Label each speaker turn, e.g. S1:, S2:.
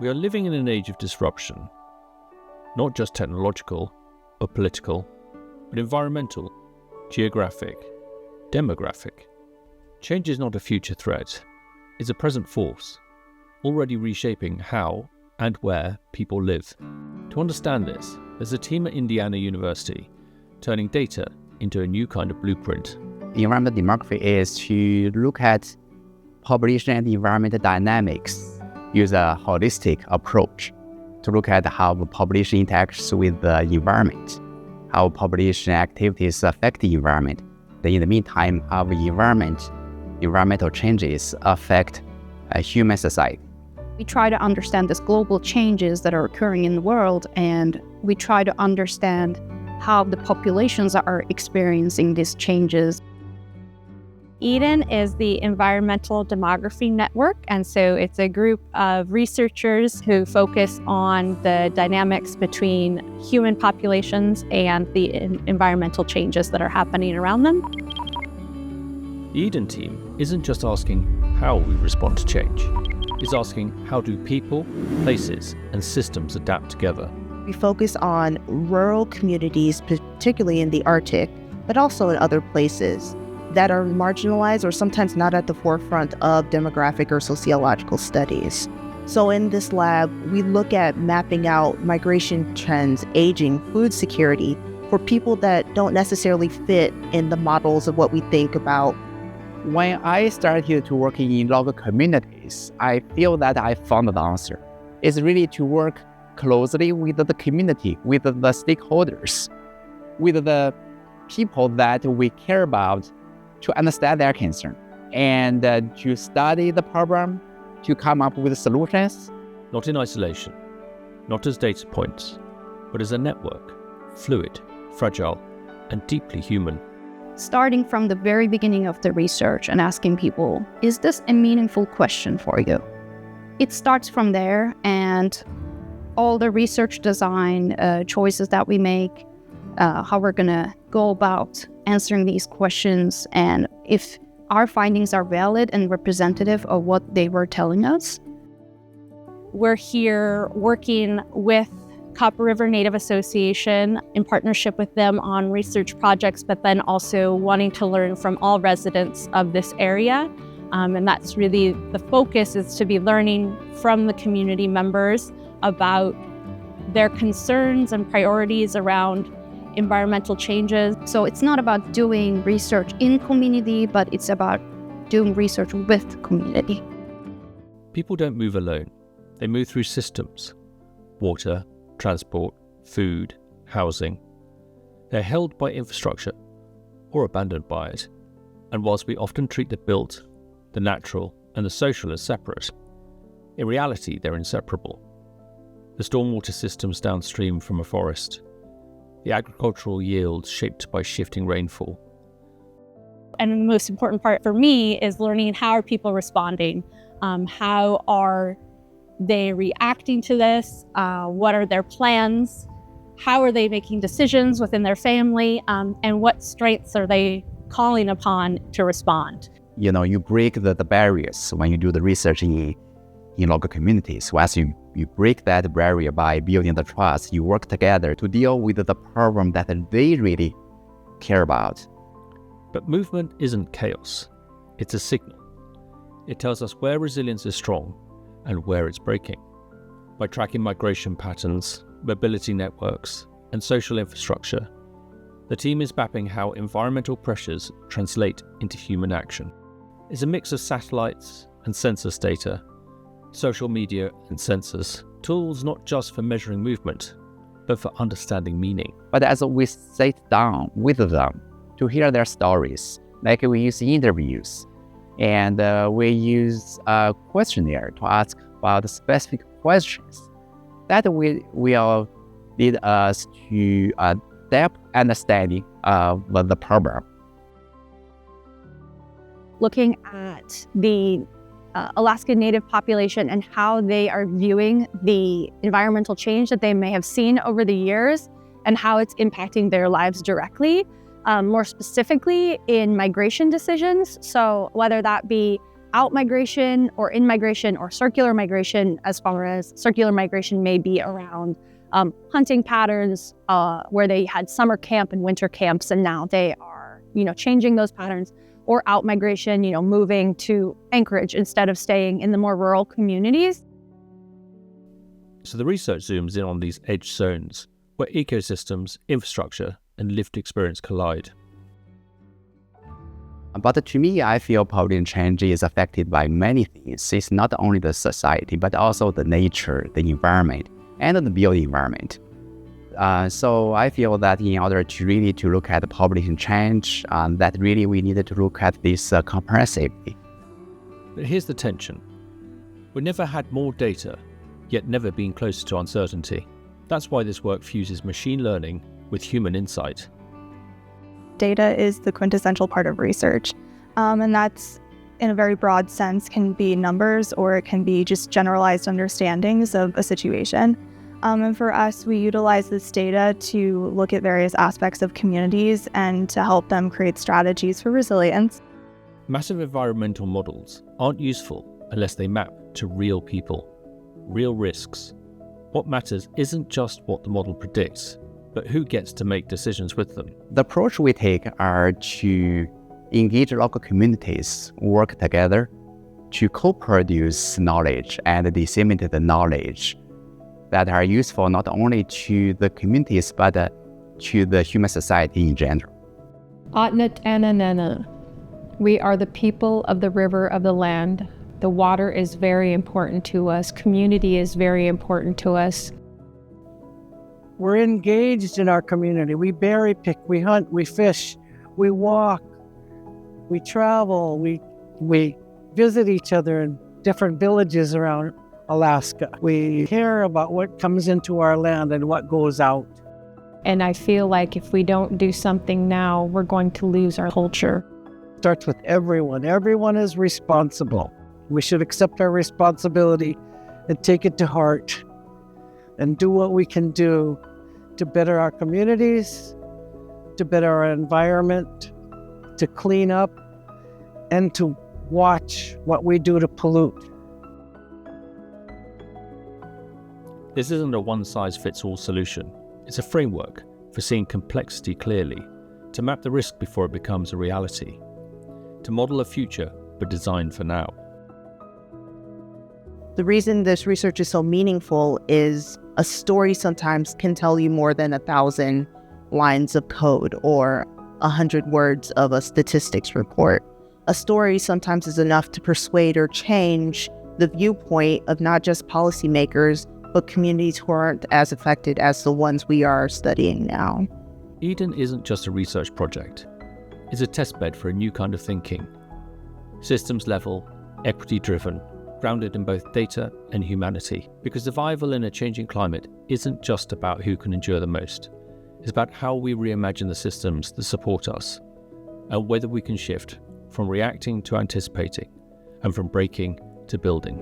S1: We are living in an age of disruption, not just technological or political, but environmental, geographic, demographic. Change is not a future threat, it's a present force, already reshaping how and where people live. To understand this, there's a team at Indiana University turning data into a new kind of blueprint.
S2: Environmental demography is to look at population and environmental dynamics, use a holistic approach to look at how the population interacts with the environment, how population activities affect the environment, then in the meantime, how the environmental changes affect human society.
S3: We try to understand these global changes that are occurring in the world, and we try to understand how the populations are experiencing these changes.
S4: EDeN is the Environmental Demography Network, and so it's a group of researchers who focus on the dynamics between human populations and the environmental changes that are happening around them.
S1: The EDeN team isn't just asking how we respond to change, it's asking how do people, places, and systems adapt together.
S5: We focus on rural communities, particularly in the Arctic, but also in other places that are marginalized or sometimes not at the forefront of demographic or sociological studies. So in this lab, we look at mapping out migration trends, aging, food security for people that don't necessarily fit in the models of what we think about.
S2: When I started to work in local communities, I feel that I found the answer. It's really to work closely with the community, with the stakeholders, with the people that we care about, to understand their concern and to study the problem, to come up with solutions.
S1: Not in isolation, not as data points, but as a network, fluid, fragile, and deeply human.
S3: Starting from the very beginning of the research and asking people, is this a meaningful question for you? It starts from there, and all the research design choices that we make, how we're gonna go about answering these questions, and if our findings are valid and representative of what they were telling us.
S4: We're here working with Copper River Native Association in partnership with them on research projects, but then also wanting to learn from all residents of this area. And that's really the focus, is to be learning from the community members about their concerns and priorities around environmental changes.
S3: So it's not about doing research in community, but it's about doing research with community.
S1: People don't move alone. They move through systems: water, transport, food, housing. They're held by infrastructure or abandoned by it. And whilst we often treat the built, the natural, and the social as separate, in reality they're inseparable. The stormwater systems downstream from a forest, the agricultural yields shaped by shifting rainfall.
S4: And the most important part for me is learning, how are people responding? How are they reacting to this? What are their plans? How are they making decisions within their family? And what strengths are they calling upon to respond?
S2: You break the barriers when you do the research in local communities. So as you break that barrier by building the trust, you work together to deal with the problem that they really care about.
S1: But movement isn't chaos, it's a signal. It tells us where resilience is strong and where it's breaking. By tracking migration patterns, mobility networks, and social infrastructure, the team is mapping how environmental pressures translate into human action. It's a mix of satellites and census data, social media and census, tools not just for measuring movement, but for understanding meaning.
S2: But as we sit down with them to hear their stories, like we use interviews, and we use a questionnaire to ask about specific questions, that will lead us to a depth understanding of the problem.
S4: Looking at the Alaskan Native population and how they are viewing the environmental change that they may have seen over the years and how it's impacting their lives directly, more specifically in migration decisions. So whether that be out migration or in migration or circular migration, as far as circular migration may be around hunting patterns where they had summer camp and winter camps, and now they are, changing those patterns, or out migration, moving to Anchorage instead of staying in the more rural communities.
S1: So the research zooms in on these edge zones where ecosystems, infrastructure, and lived experience collide.
S2: But to me, I feel population change is affected by many things. It's not only the society, but also the nature, the environment, and the built environment. So I feel that in order to really to look at the population change, that really we needed to look at this comprehensively.
S1: But here's the tension. We never had more data, yet never been closer to uncertainty. That's why this work fuses machine learning with human insight.
S6: Data is the quintessential part of research, and that's, in a very broad sense, can be numbers or it can be just generalized understandings of a situation. And for us, we utilize this data to look at various aspects of communities and to help them create strategies for resilience.
S1: Massive environmental models aren't useful unless they map to real people, real risks. What matters isn't just what the model predicts, but who gets to make decisions with them.
S2: The approach we take are to engage local communities, work together to co-produce knowledge and disseminate the knowledge that are useful not only to the communities, but to the human society in general.
S7: Atnat Ananana. We are the people of the river of the land. The water is very important to us. Community is very important to us.
S8: We're engaged in our community. We berry pick, we hunt, we fish, we walk, we travel, we visit each other in different villages around Alaska. We care about what comes into our land and what goes out.
S7: And I feel like if we don't do something now, we're going to lose our culture.
S8: It starts with everyone. Everyone is responsible. We should accept our responsibility and take it to heart and do what we can do to better our communities, to better our environment, to clean up, and to watch what we do to pollute.
S1: This isn't a one-size-fits-all solution. It's a framework for seeing complexity clearly, to map the risk before it becomes a reality, to model a future but designed for now.
S5: The reason this research is so meaningful is a story sometimes can tell you more than 1,000 lines of code or 100 words of a statistics report. A story sometimes is enough to persuade or change the viewpoint of not just policymakers, but communities who aren't as affected as the ones we are studying now.
S1: EDeN isn't just a research project. It's a testbed for a new kind of thinking. Systems level, equity driven, grounded in both data and humanity. Because survival in a changing climate isn't just about who can endure the most. It's about how we reimagine the systems that support us, and whether we can shift from reacting to anticipating, and from breaking to building.